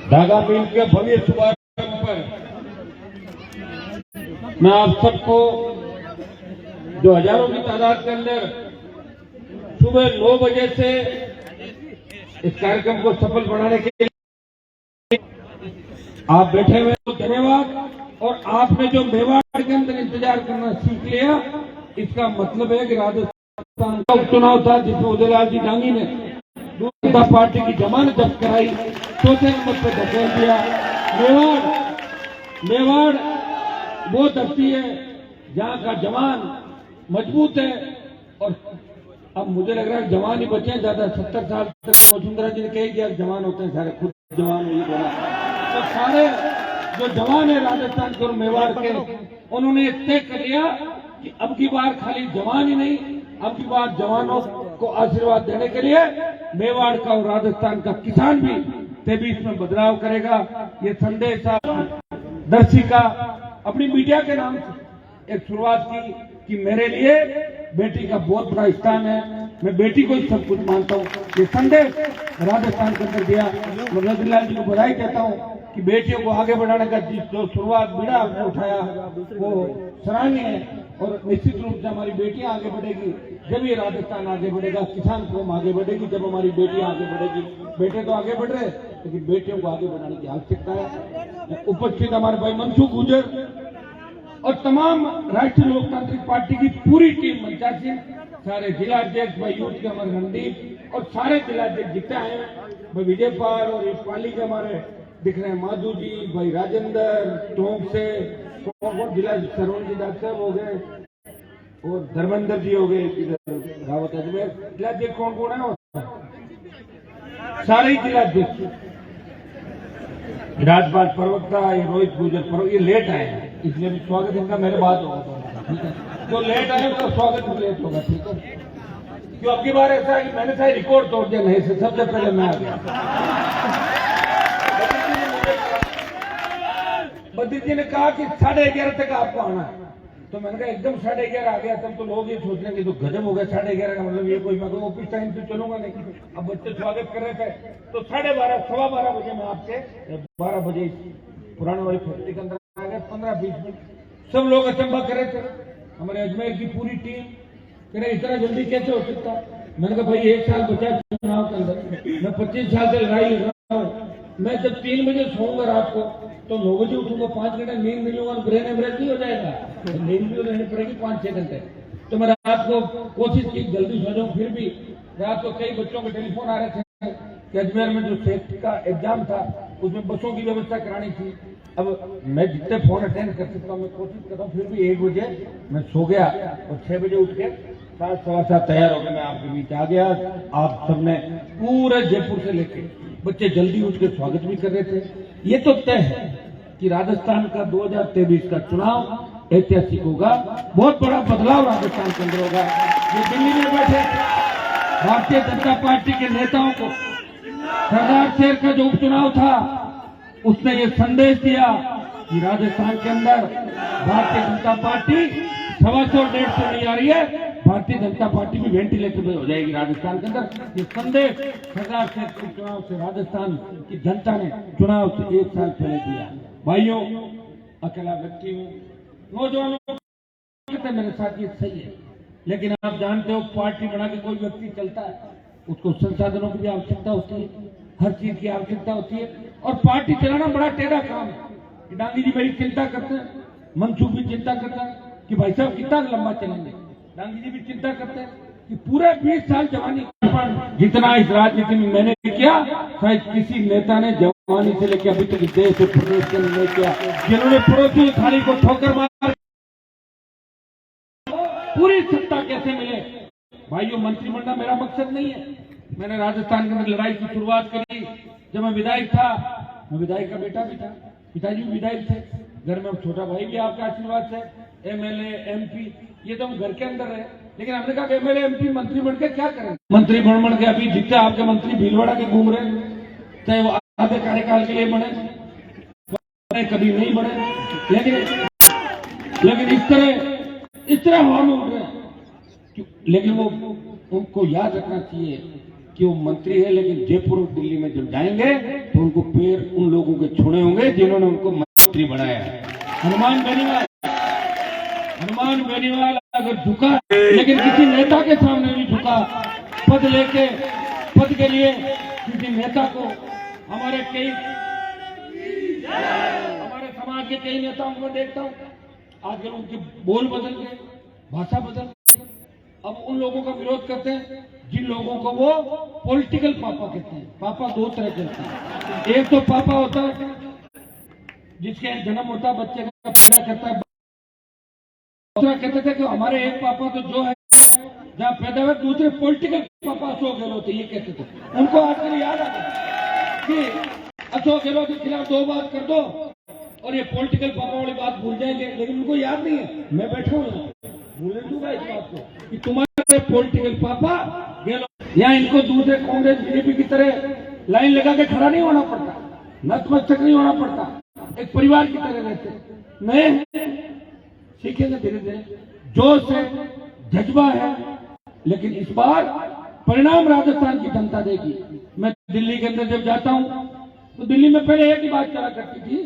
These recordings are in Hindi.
धागा मिल के भव्य शुभारंभ पर मैं आप सबको जो हजारों की तादाद के अंदर सुबह 9 बजे से इस कार्यक्रम को सफल बनाने के लिए आप बैठे हुए तो धन्यवाद। और आपने जो मेवाड़ के अंदर इंतजार करना सीख लिया, इसका मतलब है कि राजस्थान का उपचुनाव था जिसमें उदयलाल जी डांगी ने जनता पार्टी की जमानत जब्त कराई, चौथे नंबर पर धकेल दिया। मेवाड़ वो धरती है जहां का जवान मजबूत है। और अब मुझे लग रहा है जवान ही बचे हैं ज्यादा। 70 साल तक वसुंधरा जी ने कही कि जवान होते हैं सारे, खुद जवान ही बोला। तो सारे जो जवान है राजस्थान के और मेवाड़ के, उन्होंने तय कर लिया कि अब की बार खाली जवान ही नहीं, अब की बार जवानों को आशीर्वाद देने के लिए मेवाड़ का और राजस्थान का किसान भी 23 में बदलाव करेगा। ये संदेश दर्शिका अपनी मीडिया के नाम से एक शुरुआत की कि मेरे लिए बेटी का बहुत बड़ा स्थान है, मैं बेटी को ही सब कुछ मानता हूँ। ये संदेश राजस्थान के अंदर दिया। मैं रजनीलाल जी को बधाई देता हूँ कि बेटियों को आगे बढ़ाने का जो शुरुआत बीड़ा आपने उठाया वो सराहनीय है। और निश्चित रूप से हमारी बेटियां आगे बढ़ेगी जब ये राजस्थान आगे बढ़ेगा, किसान कौम आगे बढ़ेगी जब हमारी बेटियां आगे बढ़ेगी। बेटे तो आगे बढ़ रहे लेकिन बेटियों को आगे बढ़ाने की आवश्यकता है। उपस्थित हमारे भाई मनसुख गुर्जर और तमाम राष्ट्रीय लोकतांत्रिक पार्टी की पूरी टीम, मंचासीन सारे जिलाध्यक्ष भाई यूथ के हमारे रणदीप और सारे जिलाध्यक्ष जितने आए हैं, भाई विजयपाल और इस पाली के हमारे दिख रहे हैं माधु जी, भाई राजेंद्र टोंक से, कौन जिला सरवण जी डॉक्टर साहब हो गए और धर्मेंद्र जी हो गए, इधर रावत अजमेर जिलाध्यक्ष कौन कौन है, सारे ही जिलाध्यक्ष, राजपाल प्रवक्ता, ये रोहित गुर्जर प्रवक्ता, ये लेट आए हैं इसलिए भी स्वागत इनका मेरे बाद होगा। ठीक है, जो लेट आए उसका स्वागत भी लेट होगा। ठीक है, क्यों अब की बार ऐसा है कि मैंने सारे रिकॉर्ड तोड़ दिया, नहीं से सबसे पहले मैं आ गया। बद्री जी ने कहा कि 11:30 तक आपको आना है, तो मैंने कहा एकदम 11:30 आ गया तब तो लोग ये सोच रहे हैं कि तो गजब हो गया। 11:30 का मतलब ये कोई, मैं ऑफिस टाइम से चलूंगा नहीं। अब बच्चे स्वागत कर रहे थे तो 12:30 सवा 12 बजे मैं आपके 12 बजे पुराने वाली फैक्ट्री के अंदर आ गया। 15-20 मिनट सब लोग अचंभा कर रहे थे, हमारे अजमेर की पूरी टीम कह रहे इतना जल्दी कैसे हो सकता। मैंने कहा भाई 1 साल बचा चुनाव के अंदर, मैं 25 साल से लड़ाई लड़ रहा हूँ। मैं जब 3 बजे सोऊंगा रात को तो 9 बजे उठूंगा, 5 घंटे नींद नहीं लूंगा, ब्रेन एवरेज नहीं हो जाएगा, नींद भी रहनी पड़ेगी 5-6 घंटे। तो मैं रात को कोशिश की जल्दी सो जाऊं, फिर भी रात को कई बच्चों के टेलीफोन आ रहे थे कि अजमेर में जो सेफ्टी का एग्जाम था उसमें बसों की व्यवस्था करानी थी। अब मैं जितने फोन अटेंड कर सकता हूँ मैं कोशिश करता हूँ, फिर भी 1 बजे मैं सो गया और 6 बजे उठ के 7:15 तैयार होकर मैं आपके बीच आ गया। आप सबने पूरे जयपुर से लेके बच्चे जल्दी उठ के स्वागत भी कर रहे थे। ये तो तय है कि राजस्थान का 2023 का चुनाव ऐतिहासिक होगा, बहुत बड़ा बदलाव राजस्थान के अंदर होगा। ये दिल्ली में बैठे भारतीय जनता पार्टी के नेताओं को सरदार शहर का जो उपचुनाव था उसने ये संदेश दिया कि राजस्थान के अंदर भारतीय जनता पार्टी 125-150 नहीं आ रही है, भारतीय जनता पार्टी भी वेंटिलेटर में हो जाएगी राजस्थान के अंदर। ये संदेश सरदार शहर के चुनाव से राजस्थान की जनता ने चुनाव से 1 साल पहले दिया। भाइयों, अकेला व्यक्ति हूँ, नौजवानों कहते मेरे साथ ये सही है, लेकिन आप जानते हो पार्टी बना के कोई व्यक्ति चलता है उसको संसाधनों की भी आवश्यकता होती है, हर चीज की आवश्यकता होती है। और पार्टी चलाना बड़ा टेढ़ा काम है। डांगी जी मेरी चिंता करते हैं, मनसुख भी चिंता करता है कि भाई साहब कितना लंबा चलेंगे। डांगी जी भी चिंता करते हैं कि पूरे 20 साल जवानी जितना इस राजनीति में मैंने किया शायद किसी नेता ने जवानी से लेकर अभी तक देश और प्रदेश के नहीं किया, जिन्होंने पड़ोसी थाली को ठोकर मार पूरी सत्ता कैसे मिले। भाइयों, मंत्रिमंडल मेरा मकसद नहीं है। मैंने राजस्थान के अंदर लड़ाई की शुरुआत करी जब मैं विधायक था, मैं विधायक का बेटा भी था, पिताजी भी विधायक थे, घर में छोटा भाई भी आपका आशीर्वाद से एमएलए एमपी, ये तो हम घर के अंदर है। लेकिन हमने कहा एमएलए एमपी मंत्री बन के क्या करें। मंत्री बन के अभी जितने आपके मंत्री भीलवाड़ा के घूम रहे, चाहे वो आधे कार्यकाल के लिए बने कभी नहीं बने, लेकिन इस तरह हवा में उठ रहे हैं। लेकिन वो उनको याद रखना चाहिए कि वो मंत्री है, लेकिन जयपुर और दिल्ली में जब जाएंगे तो उनको पैर उन लोगों के छूने होंगे जिन्होंने उनको मंत्री बनाया है। हनुमान बेनीवाल अगर झुका, लेकिन किसी नेता के सामने नहीं झुका, पद के लिए किसी नेता को, हमारे समाज के कई नेताओं को देखता हूँ आजकल उनके बोल बदल गए, भाषा बदल गई। अब उन लोगों का विरोध करते हैं जिन लोगों को वो पॉलिटिकल पापा कहते हैं। पापा दो तरह के होते हैं, एक तो पापा होता है जिसके जन्म होता है, बच्चे का पैदा करता है, दूसरा कहते थे कि हमारे एक पापा तो जो है जहाँ पैदा हुए, दूसरे पॉलिटिकल पापा अशोक गहलोत ये कहते थे। उनको आजकल याद आ गया कि अशोक गहलोत के खिलाफ दो बात कर दो और ये पॉलिटिकल पापा वाली बात भूल जाएंगे, लेकिन उनको याद नहीं है। मैं बैठा हूँ भूलने दूंगा इस बात को कि तुम्हारे पॉलिटिकल पापा गहलोत, यहाँ इनको दूसरे कांग्रेस बीजेपी की तरह लाइन लगा के खड़ा नहीं होना पड़ता, नतमस्तक नहीं होना पड़ता, एक परिवार की तरह रहते। नए सीखेंगे धीरे धीरे, जोश है, जज्बा है, लेकिन इस बार परिणाम राजस्थान की जनता देगी। मैं दिल्ली के अंदर जब जाता हूँ तो दिल्ली में पहले एक ही बात चला करती थी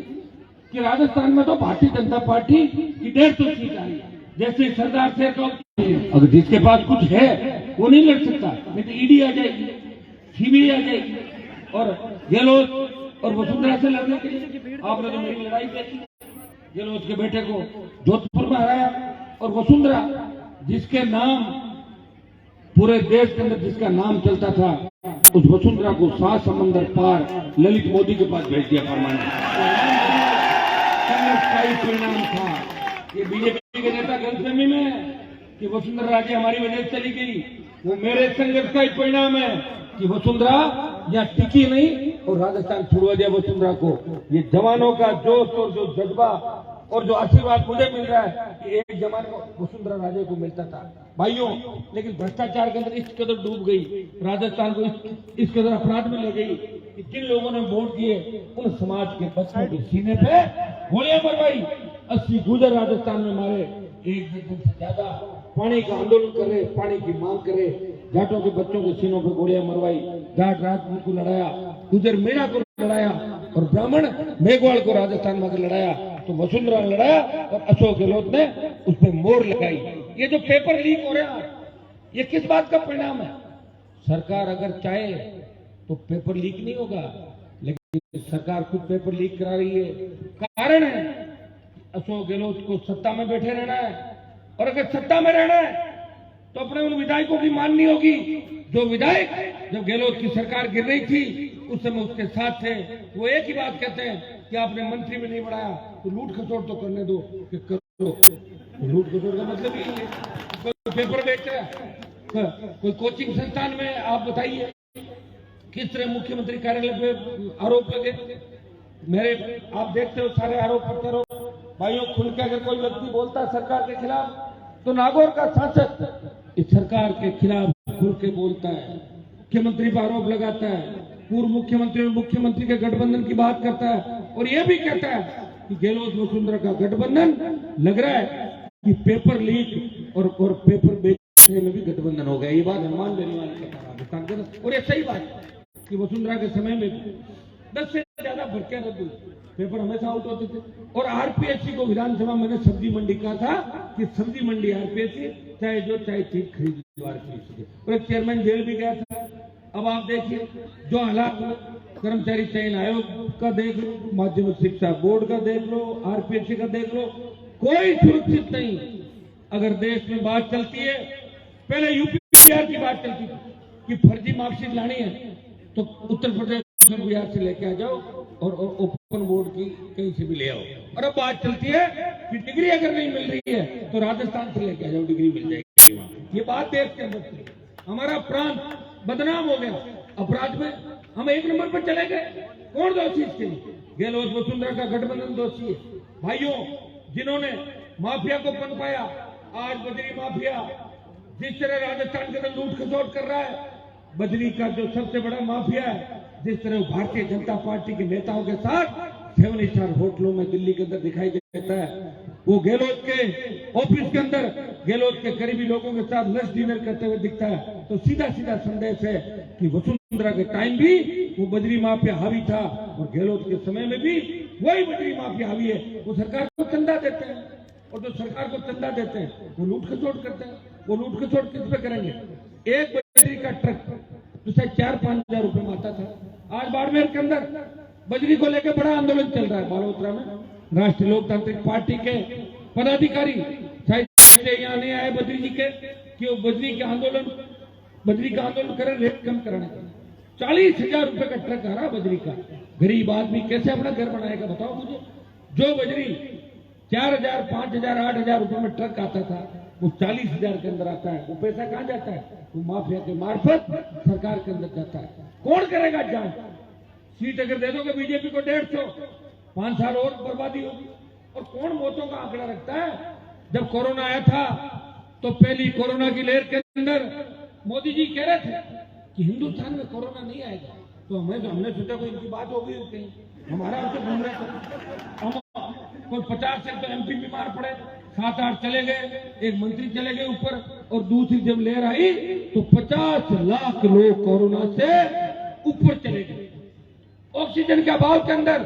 कि राजस्थान में तो भारतीय जनता पार्टी की 150 सीट आई, जैसे सरदार शेर का, अगर जिसके पास कुछ है वो नहीं लड़ सकता, नहीं तो ईडी आ जाएगी, सीबीआई आ जाएगी। और गहलोत और वसुंधरा से लड़ने के लिए आपने तो मेरी लड़ाई देखी, गहलोत के बेटे को जोधपुर में हराया, और वसुंधरा जिसके नाम पूरे देश के अंदर जिसका नाम चलता था, उस वसुंधरा को 7 समंदर पार ललित मोदी के पास भेज दिया परमानेंट। का ही परिणाम था। ये बीजेपी के नेता गलतफहमी में है कि वसुंधरा राजे हमारी वजह से चली गई, वो मेरे संघर्ष का ही परिणाम है कि वसुंधरा यहाँ टिकी नहीं और राजस्थान छुड़वा दिया वसुंधरा को। ये जवानों का जोश और जो जज्बा और जो आशीर्वाद मुझे मिल रहा है कि एक जमाने में वसुंधरा राजे को मिलता था भाइयों, लेकिन भ्रष्टाचार के अंदर इस कदर डूब गई, राजस्थान को इस कदर अपराध में ले गई कि जिन लोगों ने वोट दिए उन समाज के बच्चों के सीने पे गोलियां मरवाई। 80 गुजर राजस्थान में मारे, एक दिन से ज्यादा पानी का आंदोलन कर रहे, पानी की मांग कर रहे, जाटों के बच्चों के सीनों पर गोलियां मरवाई, जाट राजपूत को लड़ाया, गुजर मीणा को लड़ाया और ब्राह्मण मेघवाल को राजस्थान में लड़ाया। तो वसुंधरा ने लड़ाया और अशोक गहलोत ने उस पर मोहर लगाई। ये जो पेपर लीक हो रहा है ये किस बात का परिणाम है? सरकार अगर चाहे तो पेपर लीक नहीं होगा, लेकिन सरकार खुद पेपर लीक करा रही है। कारण है अशोक गहलोत को सत्ता में बैठे रहना है, और अगर सत्ता में रहना है तो अपने उन विधायकों की माननी होगी जो विधायक जब गहलोत की सरकार गिर रही थी उस समय उसके साथ थे। वो एक ही बात कहते हैं कि आपने मंत्री में नहीं बढ़ाया तो लूट खसोट तो करने दो, कि करो। लूट खसोट का मतलब ही है कोई पेपर बेच रहा है, कोई कोचिंग संस्थान में आप बताइए किस तरह मुख्यमंत्री कार्यालय पे आरोप लगे। मेरे आप देखते हो सारे आरोप प्रत्यारोप। भाइयों खुल के अगर कोई व्यक्ति बोलता है सरकार के खिलाफ तो नागौर का सांसद इस सरकार के खिलाफ खुल के बोलता है, मुख्यमंत्री पर आरोप लगाता है, पूर्व मुख्यमंत्री और मुख्यमंत्री के गठबंधन की बात करता है, और यह भी कहता है कि गहलोत वसुंधरा का गठबंधन लग रहा है कि पेपर लीक और पेपर बेचने में भी गठबंधन हो गया। ये बात हनुमान बेनीवाल कहता है, और ये सही बात है कि वसुंधरा के समय में 10 से ज्यादा भर्तियां रद्द हुई, पेपर हमेशा आउट होते थे। और आरपीएससी को विधानसभा मैंने सब्जी मंडी कहा था कि सब्जी मंडी आरपीएससी चाहे चीज खरीद आरपीएससी, और एक चेयरमैन जेल भी गया था। अब आप देखिए जो हालात कर्मचारी चयन आयोग का देख लो, माध्यमिक शिक्षा बोर्ड का देख लो, आरपीएससी का देख लो, कोई सुरक्षित नहीं। अगर देश में बात चलती है, पहले यूपी बिहार की बात चलती थी कि फर्जी मार्कशीट लानी है तो उत्तर प्रदेश बिहार से लेके आ जाओ और ओपन बोर्ड की कहीं से भी ले आओ। और अब बात चलती है कि डिग्री अगर नहीं मिल रही है तो राजस्थान से लेके आ जाओ, डिग्री मिल जाएगी वहां। ये बात देश के अंदर थी। हमारा प्रांत बदनाम हो गया अपराध में, हम 1 नंबर पर चले गए। कौन दोषी इसके लिए? गहलोत वसुंधरा का गठबंधन दोषी है। भाइयों जिन्होंने माफिया को पनपाया, आज बजरी माफिया जिस तरह राजस्थान के अंदर लूट खसोट कर रहा है, बजरी का जो सबसे बड़ा माफिया है, जिस तरह भारतीय जनता पार्टी के नेताओं के साथ 7 स्टार होटलों में दिल्ली के अंदर दिखाई देता है, वो गहलोत के ऑफिस के अंदर गहलोत के करीबी लोगों के साथ लंच डिनर करते हुए दिखता है, तो सीधा सीधा संदेश है कि वसुंधरा के टाइम भी वो बजरी माफिया हावी था और गहलोत के समय में भी वही बजरी माफिया हावी है। वो सरकार को चंदा देते हैं और जो सरकार को चंदा देते हैं वो लूट खसोट करते हैं। वो लूट खसोट किस पे करेंगे? एक बजरी का ट्रक तो शायद 4-5 हजार रुपए में आता था। आज बाड़मेर के अंदर बजरी को लेकर बड़ा आंदोलन चल रहा है। बालोतरा में राष्ट्रीय लोकतांत्रिक पार्टी के पदाधिकारी शायद यहाँ नहीं आए बजरी जी के कि वो बजरी का आंदोलन करें, रेट कम कराने का। 40,000 रुपए का ट्रक आ रहा बजरी का। गरीब आदमी कैसे अपना घर बनाएगा बताओ मुझे? जो बजरी 4,000, 5,000, 8,000 रुपए में ट्रक आता था वो 40,000 के अंदर आता है। वो पैसा कहाँ जाता है? वो माफिया के मार्फत सरकार के अंदर जाता है। कौन करेगा जांच? सीट अगर दे दोगे बीजेपी को 150, 5 साल और बर्बादी होगी। और कौन मौतों का आंकड़ा रखता है? जब कोरोना आया था तो पहली कोरोना की लहर के अंदर मोदी जी कह रहे थे कि हिंदुस्तान में कोरोना नहीं आएगा, तो हमने सोचा कोई इनकी बात हो गई होती है। हमारा हमसे घूम रहे थे, हम कोई 50 से तो एमपी बीमार पड़े, 7-8 चले गए, एक मंत्री चले गए ऊपर, और दूसरी जब लहर आई तो 50 लाख लोग कोरोना से ऊपर चले गए। ऑक्सीजन के अभाव के अंदर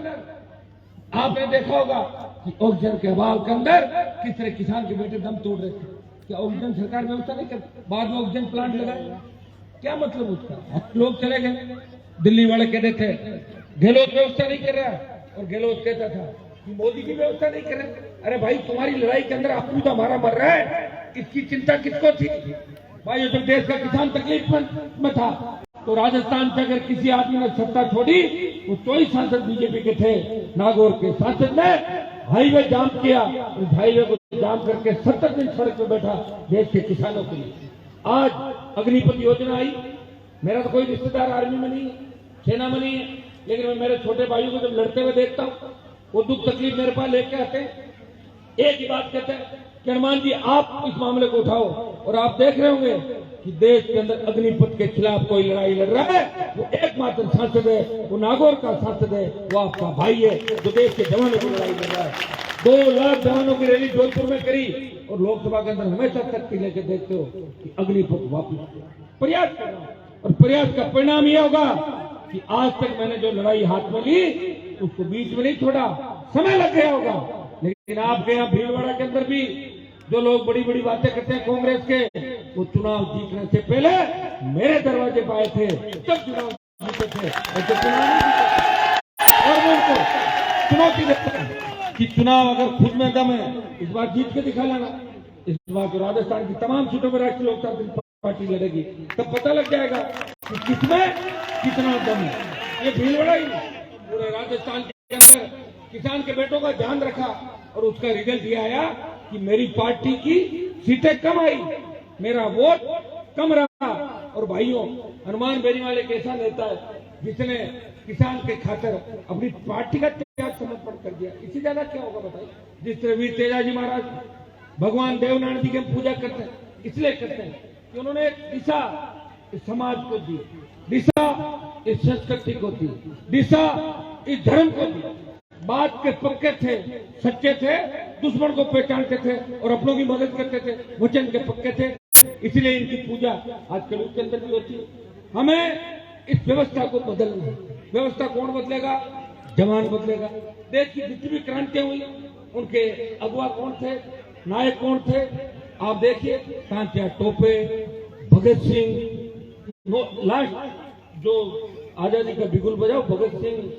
आपने देखा होगा कि ऑक्सीजन के अभाव के अंदर किस तरह किसान के बेटे दम तोड़ रहे थे। क्या ऑक्सीजन सरकार व्यवस्था नहीं करती? बाद में ऑक्सीजन प्लांट लगाए, क्या मतलब उसका? लोग चले गए। दिल्ली वाले कहते थे गहलोत व्यवस्था नहीं कर रहा, और गहलोत कहता था कि मोदी की व्यवस्था नहीं कर रहे। अरे भाई, तुम्हारी लड़ाई के अंदर आपू तो हमारा मर रहा है, इसकी चिंता किसको थी भाई? जब देश का किसान तकलीफ में था तो राजस्थान से अगर किसी आदमी ने सत्ता छोड़ी, वो 24 सांसद बीजेपी के थे। नागौर के सांसद ने हाईवे जाम किया, उस हाईवे को जाम करके 70 दिन सड़क पर बैठा देश के किसानों के लिए। आज अग्निपथ योजना आई। मेरा तो कोई रिश्तेदार आर्मी में नहीं है, सेना में नहीं है, लेकिन मैं मेरे छोटे भाइयों को जब लड़ते हुए देखता हूँ, वो दुख तकलीफ मेरे पास लेके आते हैं। एक ही बात कहते हैं कि हनुमान जी आप इस मामले को उठाओ, और आप देख रहे होंगे कि देश के अंदर अग्निपथ के खिलाफ कोई लड़ाई लड़ रहा है, वो एकमात्र सांसद है, वो नागौर का सांसद है, वो आपका भाई है जो देश के जवानों की लड़ाई लड़ रहा है। 2 लाख जवानों की रैली जोधपुर में करी, और लोकसभा के अंदर हमेशा तक लेके देखते हो कि अग्निपथ वापस प्रयास कर रहा हूं। और प्रयास का परिणाम यह होगा कि आज तक मैंने जो लड़ाई हाथ में ली उसको बीच में नहीं छोड़ा, समय लग गया होगा। लेकिन आपके यहाँ भीलवाड़ा के अंदर भी जो लोग बड़ी बड़ी बातें करते हैं कांग्रेस के, वो चुनाव जीतने से पहले मेरे दरवाजे पर आए थे, तब चुनाव जीते थे। ऐसे चुनाव नहीं जीते। और मैं उनको चुनौती देता हूं कि चुनाव अगर खुद में दम है, इस बार जीत के दिखा लेना। इस बार जो राजस्थान की तमाम सीटों में राष्ट्रीय लोकतांत्रिक पार्टी लड़ेगी, तब पता लग जाएगा कि किसमें कितना दम है। ये भीलवाड़ा ही पूरे राजस्थान के अंदर किसान के बेटों का ध्यान रखा, और उसका रिजल्ट ये आया कि मेरी पार्टी की सीटें कम आई, मेरा वोट कम रहा। और भाइयों, हनुमान बेनीवाल एक ऐसा नेता है जिसने किसान के खातिर अपनी पार्टी का त्याग समर्पण कर दिया। इससे ज्यादा क्या होगा बताइए? जिस तरह वीर तेजाजी महाराज भगवान देवनारायण जी की पूजा करते हैं, इसलिए करते हैं कि उन्होंने एक दिशा इस समाज को दी, दिशा इस संस्कृति को दी, दिशा इस धर्म को दी। बात के पक्के थे, सच्चे थे, दुश्मन को पहचानते थे और अपनों की मदद करते थे, वचन के पक्के थे। इसलिए इनकी पूजा आज कलयुग के अंदर भी होती है। हमें इस व्यवस्था को बदलना है। व्यवस्था कौन बदलेगा? जवान बदलेगा। देश की जितनी भी क्रांतियां हुई, उनके अगुवा कौन थे, नायक कौन थे? आप देखिए, तांत्या टोपे, भगत सिंह, लास्ट जो आजादी का बिगुल बजाओ, भगत सिंह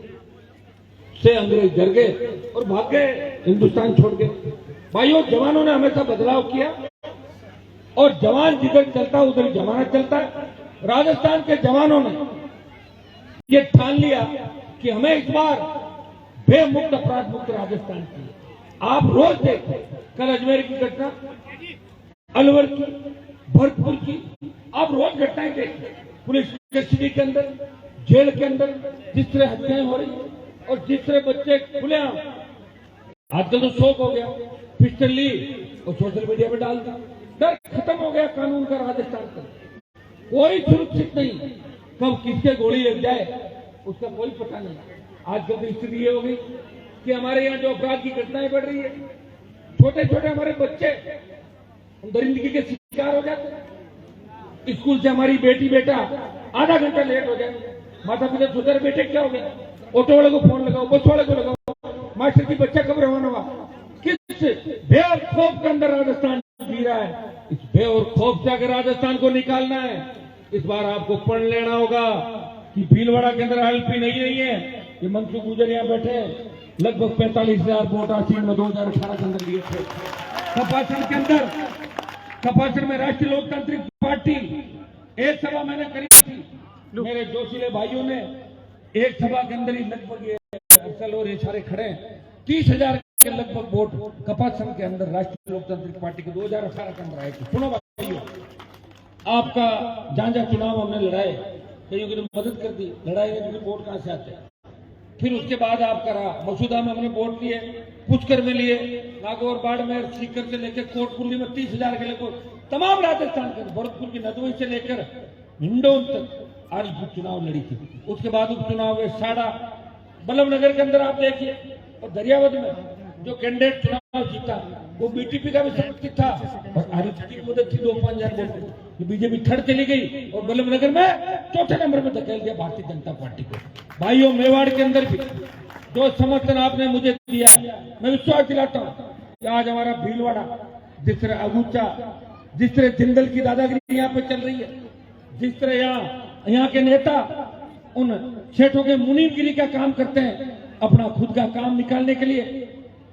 से अंग्रेज डर गए और भाग गए, हिंदुस्तान छोड़ गए। भाइयों, जवानों ने हमेशा बदलाव किया, और जवान जिधर चलता है उधर जमानत चलता है। राजस्थान के जवानों ने ये ठान लिया कि हमें इस बार बेमुक्त अपराध मुक्त राजस्थान की। आप रोज देखते, कल अजमेर की घटना, अलवर की, भरतपुर की, आप रोज घटनाएं देखते। पुलिस कस्टडी के अंदर, जेल के अंदर जिस तरह हत्याएं हो रही है, और जिस तरह बच्चे खुले, आजकल तो शौक हो गया, पिस्टल ली और सोशल मीडिया पे डाल दी। डर खत्म हो गया कानून का राजस्थान का। कोई सुरक्षित नहीं, कब किसके गोली लग जाए उसका कोई पता नहीं। आजकल तो स्थिति ये हो गई कि हमारे यहाँ जो अपराध की घटनाएं बढ़ रही है, छोटे छोटे हमारे बच्चे दरिंदगी के शिकार हो जाते हैं। स्कूल से हमारी बेटी बेटा आधा घंटा लेट हो जाए, माता पिता सोच रहे बेटे क्या हो गया, ऑटो वाले को फोन लगाओ, बस वाले को लगाओ, मास्टर की बच्चा कब रवाना हुआ। किस भय और खौफ के अंदर राजस्थान जी रहा है। इस भय और खौफ से अगर राजस्थान को निकालना है, इस बार आपको पढ़ लेना होगा कि भीलवाड़ा के अंदर एलपी नहीं है। ये मनसुख गुजर यहाँ बैठे लगभग 45,000 वोट आसीन में 2018 के अंदर लिए थे। कपासन के अंदर, कपासन में राष्ट्रीय लोकतांत्रिक पार्टी एक सभा मैंने करी थी, मेरे जोशीले भाइयों ने एक सभा के अंदर ही लगभग ये अफसल और ये सारे खड़े 30,000 के लगभग वोट कपासन के अंदर राष्ट्रीय लोकतांत्रिक पार्टी के 2018 के अंदर आए थे। सुनो भाइयों, आपका जहां चुनाव हमने लड़ाए, कईयों की मदद कर दी, लड़ाई में वोट कहां से आते हैं। फिर उसके बाद आपका रहा मसूदा में हमने वोट लिए, पुष्कर में लिए, नागौर, बाड़मेर, सीकर से लेकर कोटपुरली में 30,000 के लगभग तमाम राजस्थान के भरतपुर की नदवई से लेकर हिंडौन तक आज चुनाव लड़ी थी। उसके बाद उपचुनाव हुए साड़ा, बल्लभनगर के अंदर आप देखिए, और दरियावद में जो कैंडिडेट चुनाव जीता वो बीटीपी का भी समर्थित था और आरएसपी की मदद थी 2-5 हजार वोट। बीजेपी थर्ड चली गई और बल्लभनगर में चौथे नंबर में धकेल दिया भारतीय जनता पार्टी को। भाइयों, मेवाड़ के अंदर भी जो समर्थन आपने मुझे दिया, मैं विश्वास दिलाता हूँ कि आज हमारा भीलवाड़ा, जिस तरह अगुचा, जिस तरह जिंदल की दादागिरी यहाँ पे चल रही है, जिस तरह यहाँ के नेता उन सेठों के मुनीमगिरी का काम करते हैं अपना खुद का काम निकालने के लिए,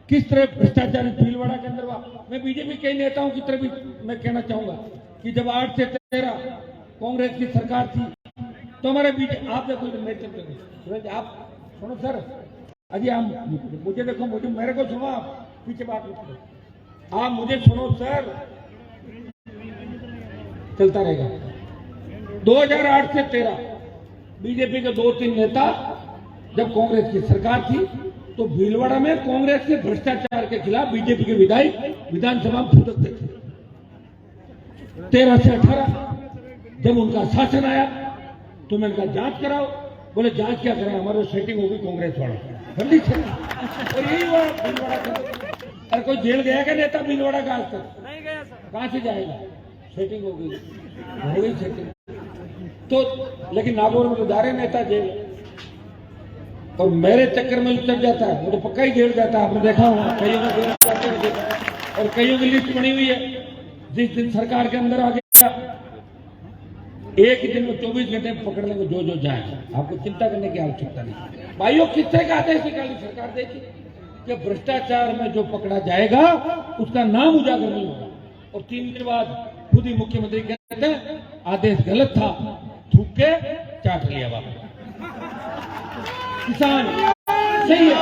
किस तरह भ्रष्टाचार भीलवाड़ा के अंदर हुआ। मैं बीजेपी के नेताओं की तरफ भी मैं कहना चाहूंगा कि जब 8 से 13 कांग्रेस की सरकार थी तो हमारे बीच आपने कोई नेतृत्व, आप सुनो सर, अजी आप मुझे देखो, मुझे मेरे को सुनो, आप पीछे बात मत करो, आप मुझे सुनो सर, चलता रहेगा। 2008 से 13 बीजेपी के 2-3 नेता जब कांग्रेस की सरकार थी तो भीलवाड़ा में कांग्रेस के भ्रष्टाचार के खिलाफ बीजेपी के विधायक विधानसभा में फुदकते थे। 13 से 18 जब उनका शासन आया तो मैंने कहा जांच कराओ, बोले जांच क्या करें, हमारी सेटिंग होगी कांग्रेस वालों जल्दी से, और यही हुआ भीलवाड़ा का। अरे कोई जेल गया क्या नेता भीलवाड़ा का आज तक? नहीं गया सर। कहां से जाएगा? सेटिंग हो गई सेटिंग तो, लेकिन नागौर में तो जा रहे नेता जेल, और मेरे चक्कर में उतर जाता है वो तो पक्का ही जेल जाता है। आपने देखा होगा कईयों का जेल जाते हुए देखा, और कईयों की लिस्ट बनी हुई है। जिस दिन सरकार के अंदर आ गया एक ही दिन में 24 घंटे में पकड़ लेंगे जो जाए, आपको चिंता करने की आवश्यकता नहीं। भाइयों, किस तरह का आदेश निकाली सरकार देखी कि भ्रष्टाचार में जो पकड़ा जाएगा उसका नाम उजागर नहीं होगा। और 3 दिन बाद खुद ही मुख्यमंत्री कहते हैं आदेश गलत था, थूक के चाट लिया वापस। किसान सही है,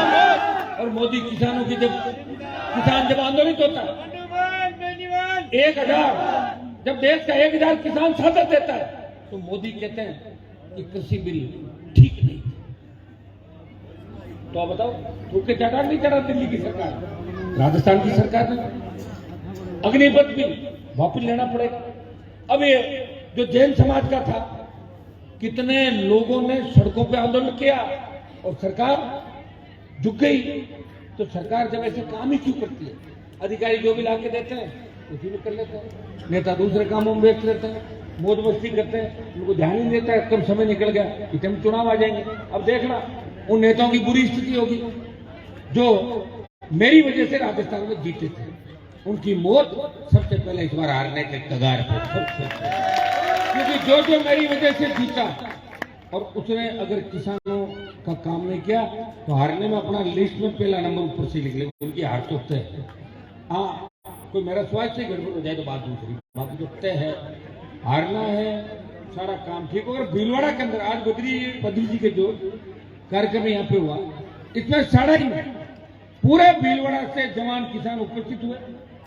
और मोदी किसानों की किसान जब आंदोलित होता है 1000, जब देश का 1000 किसान सादर देता है तो मोदी कहते हैं कि कृषि बिल ठीक नहीं। तो आप बताओ, थूक के चाटा नहीं चढ़ा दिल्ली की सरकार, राजस्थान की सरकार ने। अग्निपथ बिल वापस लेना पड़ेगा। अब ये जो जैन समाज का था, कितने लोगों ने सड़कों पे आंदोलन किया और सरकार झुक गई। तो सरकार जब ऐसे काम ही क्यों करती है? अधिकारी जो भी लाके देते हैं उसी में कर लेते हैं, नेता दूसरे कामों में व्यस्त रहते हैं, मौज मस्ती करते हैं, उनको ध्यान ही नहीं देता है। कब समय निकल गया, इतने में चुनाव आ जाएंगे। अब देखना उन नेताओं की बुरी स्थिति होगी जो मेरी वजह से राजस्थान में जीते थे, उनकी मौत सबसे पहले इस बार हारने के कगार पर, क्योंकि जो मेरी वजह से जीता और उसने अगर किसानों का काम नहीं किया तो हारने में अपना लिस्ट में पहला नंबर ऊपर से लिख ले, उनकी हार तो तय है। हाँ, कोई मेरा स्वास्थ्य से गड़बड़ हो जाए तो बात दूसरी, बाकी जो तय है हारना है, सारा काम ठीक होगा। भीलवाड़ा के अंदर आज बद्री जी के जो कार्यक्रम यहाँ पे हुआ, इसमें साढ़े पूरे भीलवाड़ा से जवान किसान उपस्थित हुए,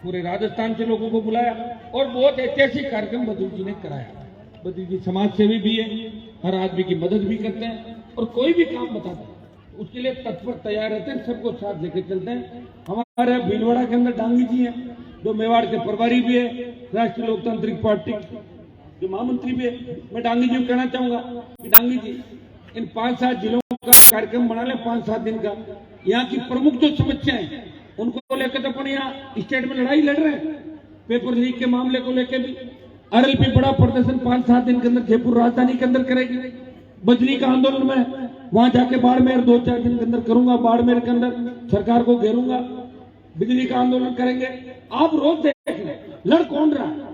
पूरे राजस्थान से लोगों को बुलाया और बहुत ऐतिहासिक कार्यक्रम बद्री जी ने कराया। बद्री जी समाज सेवी भी है, हर आदमी की मदद भी करते हैं और कोई भी काम बताते हैं उसके लिए तत्पर तैयार रहते हैं, सबको साथ लेके चलते हैं। हमारे भीलवाड़ा के अंदर डांगी जी हैं जो मेवाड़ के प्रभारी भी है, राष्ट्रीय लोकतांत्रिक पार्टी जो महामंत्री भी है। मैं डांगी जी को कहना चाहूंगा कि डांगी जी इन 5-7 जिलों का कार्यक्रम बना ले, 5-7 दिन का। यहाँ की प्रमुख जो समस्याएं उनको लेकर तो अपन यहाँ स्टेट में लड़ाई लड़ रहे हैं, पेपर लीक के मामले को लेकर भी। आरएलपी बड़ा प्रदर्शन 5-7 दिन के अंदर जयपुर राजधानी के अंदर करेगी। बिजली का आंदोलन में वहां जाके बाड़मेर 2-4 दिन के अंदर करूंगा, बाड़मेर के अंदर सरकार को घेरूंगा, बिजली का आंदोलन करेंगे। आप रोज देख लें, लड़ कौन रहा है?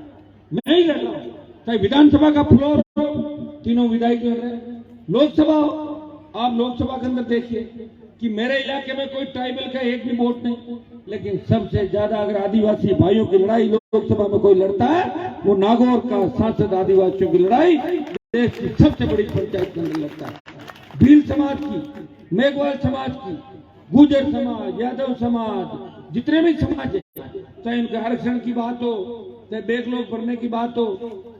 मैं ही लड़ रहा हूं। चाहे विधानसभा का फ्लोर हो, तीनों विधायक लड़ रहे हैं, लोकसभा हो, आप लोकसभा के अंदर देखिए कि मेरे इलाके में कोई ट्राइबल का एक भी वोट नहीं, लेकिन सबसे ज्यादा अगर आदिवासी भाइयों की लड़ाई लोकसभा में कोई लड़ता है, वो नागौर का सांसद आदिवासियों की लड़ाई देश की सबसे बड़ी पंचायत के अंदर लड़ता है। भील समाज की, मेघवाल समाज की, गुर्जर समाज, यादव समाज, जितने भी समाज है, चाहे उनके आरक्षण की बात हो, चाहे बैकलॉग भरने की बात हो,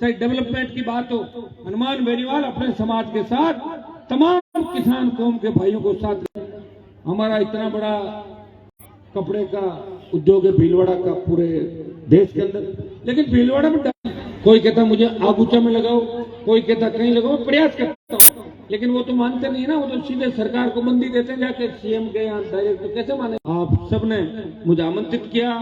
चाहे डेवलपमेंट की बात हो, हनुमान बेनीवाल अपने समाज के साथ तमाम किसान कौम के भाइयों को साथ। हमारा इतना बड़ा कपड़े का उद्योग है भीलवाड़ा का पूरे देश के अंदर, लेकिन भीलवाड़ा में कोई कहता मुझे आगूचा में लगाओ, कोई कहता कहीं लगाओ, प्रयास करता हूं, लेकिन वो तो मानते नहीं ना, वो तो सीधे सरकार को बंदी देते हैं जाके सीएम के यहाँ डायरेक्ट। तो कैसे माने? आप सबने मुझे आमंत्रित किया,